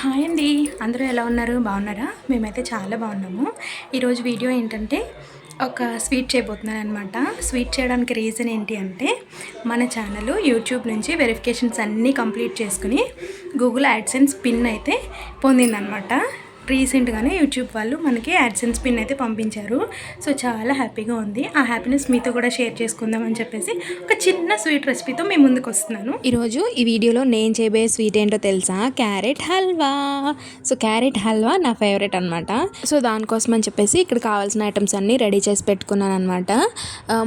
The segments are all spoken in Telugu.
హాయ్ అండి. అందరూ ఎలా ఉన్నారు? బాగున్నారా? మేమైతే చాలా బాగున్నాము. ఈరోజు వీడియో ఏంటంటే ఒక స్వీట్ చేయబోతున్నాననమాట. స్వీట్ చేయడానికి రీజన్ ఏంటి అంటే మన ఛానల్ యూట్యూబ్ నుంచి వెరిఫికేషన్స్ అన్నీ కంప్లీట్ చేసుకుని గూగుల్ యాడ్సెన్స్ పిన్ అయితే పొందిందనమాట. రీసెంట్గానే యూట్యూబ్ వాళ్ళు మనకి యాడ్సెన్స్ పిన్ అయితే పంపించారు. సో చాలా హ్యాపీగా ఉంది. ఆ హ్యాపీనెస్ మీతో కూడా షేర్ చేసుకుందాం అని చెప్పేసి ఒక చిన్న స్వీట్ రెసిపీతో మీ ముందుకు వస్తున్నాను. ఈరోజు ఈ వీడియోలో నేను చేయబోయే స్వీట్ ఏంటో తెలుసా? Carrot halwa. So carrot halwa నా ఫేవరెట్ అనమాట. సో దానికోసం అని చెప్పేసి ఇక్కడ కావాల్సిన ఐటమ్స్ అన్నీ రెడీ చేసి పెట్టుకున్నాను అనమాట.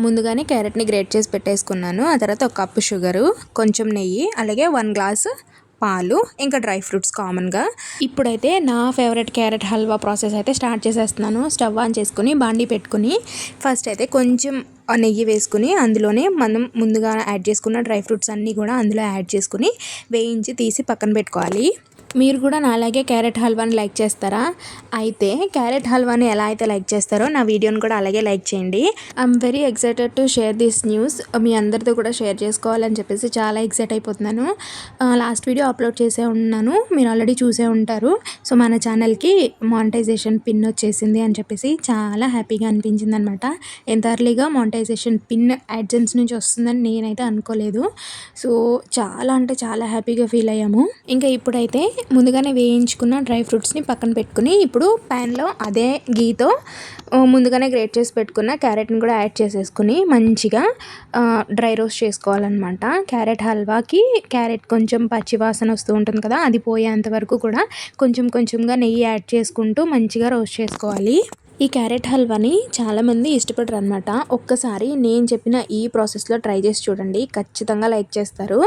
ముందుగానే క్యారెట్ని గ్రేట్ చేసి పెట్టేసుకున్నాను. ఆ తర్వాత ఒక కప్పు షుగరు, కొంచెం నెయ్యి, అలాగే 1 గ్లాసు పాలు, ఇంకా డ్రై ఫ్రూట్స్ కామన్గా. ఇప్పుడైతే నా ఫేవరెట్ క్యారెట్ హల్వా ప్రాసెస్ అయితే స్టార్ట్ చేసేస్తున్నాను. స్టవ్ ఆన్ చేసుకుని బాండీ పెట్టుకుని ఫస్ట్ అయితే కొంచెం నెయ్యి వేసుకుని అందులోనే మనం ముందుగా యాడ్ చేసుకున్న డ్రై ఫ్రూట్స్ అన్నీ కూడా అందులో యాడ్ చేసుకుని వేయించి తీసి పక్కన పెట్టుకోవాలి. మీరు కూడా నా అలాగే క్యారెట్ హల్వాని లైక్ చేస్తారా? అయితే క్యారెట్ హల్వాని ఎలా అయితే లైక్ చేస్తారో నా వీడియోని కూడా అలాగే లైక్ చేయండి. I'm very excited to share this news. మీ అందరితో కూడా షేర్ చేసుకోవాలని చెప్పేసి చాలా ఎక్సైట్ అయిపోతున్నాను. లాస్ట్ వీడియో అప్లోడ్ చేసే ఉన్నాను, మీరు ఆల్రెడీ చూసే ఉంటారు. సో మన ఛానల్కి మానిటైజేషన్ పిన్ వచ్చేసింది అని చెప్పేసి చాలా హ్యాపీగా అనిపించింది అనమాట. ఎంత ఎర్లీగా మానిటైజేషన్ పిన్ యాడ్సెన్స్ నుంచి వస్తుందని నేనైతే అనుకోలేదు. సో చాలా అంటే చాలా హ్యాపీగా ఫీల్ అయ్యాము. ఇంకా ఇప్పుడైతే ముందుగానే వేయించుకున్న డ్రై ఫ్రూట్స్ని పక్కన పెట్టుకుని ఇప్పుడు ప్యాన్లో అదే గీతో ముందుగానే గ్రేట్ చేసి పెట్టుకున్న క్యారెట్ని కూడా యాడ్ చేసేసుకుని మంచిగా డ్రై రోస్ట్ చేసుకోవాలన్నమాట. క్యారెట్ హల్వాకి క్యారెట్ కొంచెం పచ్చి వాసన వస్తూ ఉంటుంది కదా, అది పోయేంత వరకు కూడా కొంచెం కొంచెంగా నెయ్యి యాడ్ చేసుకుంటూ మంచిగా రోస్ట్ చేసుకోవాలి. ఈ క్యారెట్ హల్వాని చాలామంది ఇష్టపడరు అనమాట. ఒక్కసారి నేను చెప్పిన ఈ ప్రాసెస్లో ట్రై చేసి చూడండి, ఖచ్చితంగా లైక్ చేస్తారు.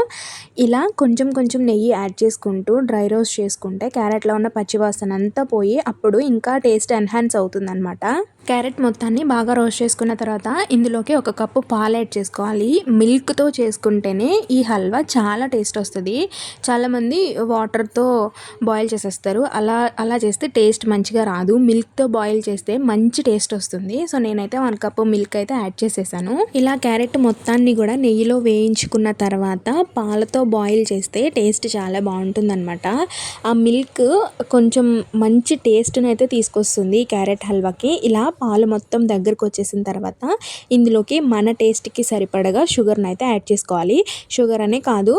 ఇలా కొంచెం కొంచెం నెయ్యి యాడ్ చేసుకుంటూ డ్రై రోస్ట్ చేసుకుంటే క్యారెట్లో ఉన్న పచ్చివాసన అంతా పోయి అప్పుడు ఇంకా టేస్ట్ ఎన్హాన్స్ అవుతుందన్నమాట. క్యారెట్ మొత్తాన్ని బాగా రోస్ట్ చేసుకున్న తర్వాత ఇందులోకి 1 కప్పు పాలు యాడ్ చేసుకోవాలి. మిల్క్తో చేసుకుంటేనే ఈ హల్వా చాలా టేస్ట్ వస్తుంది. చాలామంది వాటర్తో బాయిల్ చేసేస్తారు, అలా చేస్తే టేస్ట్ మంచిగా రాదు. మిల్క్తో బాయిల్ చేస్తే మంచి టేస్ట్ వస్తుంది. సో నేనైతే 1 కప్పు మిల్క్ అయితే యాడ్ చేసేసాను. ఇలా క్యారెట్ మొత్తాన్ని కూడా నెయ్యిలో వేయించుకున్న తర్వాత పాలతో బాయిల్ చేస్తే టేస్ట్ చాలా బాగుంటుందన్నమాట. ఆ మిల్క్ కొంచెం మంచి టేస్ట్ని అయితే తీసుకొస్తుంది క్యారెట్ హల్వాకి. ఇలా పాలు మొత్తం దగ్గరకు వచ్చేసిన తర్వాత ఇందులోకి మన టేస్ట్కి సరిపడగా షుగర్ని అయితే యాడ్ చేసుకోవాలి. షుగర్ అనే కాదు,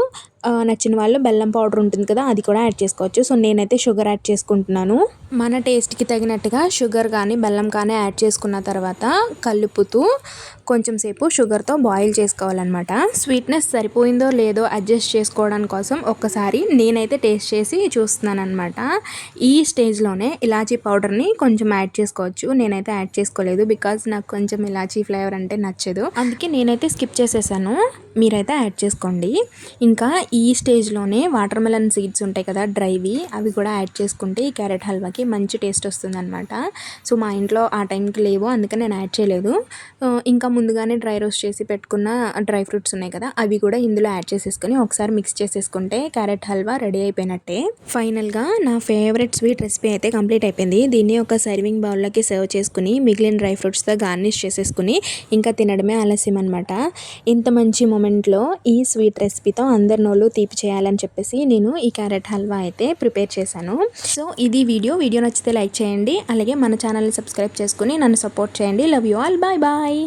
నచ్చిన వాళ్ళు బెల్లం పౌడర్ ఉంటుంది కదా, అది కూడా యాడ్ చేసుకోవచ్చు. సో నేనైతే షుగర్ యాడ్ చేసుకుంటున్నాను. మన టేస్ట్కి తగినట్టుగా షుగర్ కానీ బెల్లం కానీ యాడ్ చేసుకున్న తర్వాత కలుపుతూ కొంచెం సేపు షుగర్తో బాయిల్ చేసుకోవాలన్నమాట. స్వీట్నెస్ సరిపోయిందో లేదో అడ్జస్ట్ చేసుకోవడం కోసం ఒక్కసారి నేనైతే టేస్ట్ చేసి చూస్తున్నాను అనమాట. ఈ స్టేజ్లోనే ఇలాచీ పౌడర్ని కొంచెం యాడ్ చేసుకోవచ్చు. నేనైతే యాడ్ చేసుకోలేదు, బికాజ్ నాకు కొంచెం ఇలాచీ ఫ్లేవర్ అంటే నచ్చదు, అందుకే నేనైతే స్కిప్ చేసేసాను. మీరైతే యాడ్ చేసుకోండి. ఇంకా ఈ స్టేజ్లోనే వాటర్ మెలన్ సీడ్స్ ఉంటాయి కదా డ్రైవి, అవి కూడా యాడ్ చేసుకుంటే ఈ క్యారెట్ హల్వాకి మంచి టేస్ట్ వస్తుంది అనమాట. సో మా ఇంట్లో ఆ టైంకి లేవు, అందుకని నేను యాడ్ చేయలేదు. ఇంకా ముందుగానే డ్రై రోస్ట్ చేసి పెట్టుకున్న డ్రై ఫ్రూట్స్ ఉన్నాయి కదా, అవి కూడా ఇందులో యాడ్ చేసేసుకొని ఒకసారి మిక్స్ చేసేసుకుంటే క్యారెట్ హల్వా రెడీ అయిపోయినట్టే. ఫైనల్గా నా ఫేవరెట్ స్వీట్ రెసిపీ అయితే కంప్లీట్ అయిపోయింది. దీన్ని ఒక సర్వింగ్ బౌల్లోకి సర్వ్ చేసుకుని మిగిలిన డ్రై ఫ్రూట్స్తో గార్నిష్ చేసేసుకుని ఇంకా తినడమే ఆలస్యం అనమాట. ఇంత మంచి మూమెంట్లో ఈ స్వీట్ రెసిపీతో అందరి నోళ్ళు తీపి చేయాలని చెప్పేసి నేను ఈ క్యారెట్ హల్వా అయితే ప్రిపేర్ చేశాను. సో ఇది వీడియో నచ్చితే లైక్ చేయండి, అలాగే మన ఛానల్ని సబ్స్క్రైబ్ చేసుకుని నన్ను సపోర్ట్ చేయండి. Love you all, bye bye.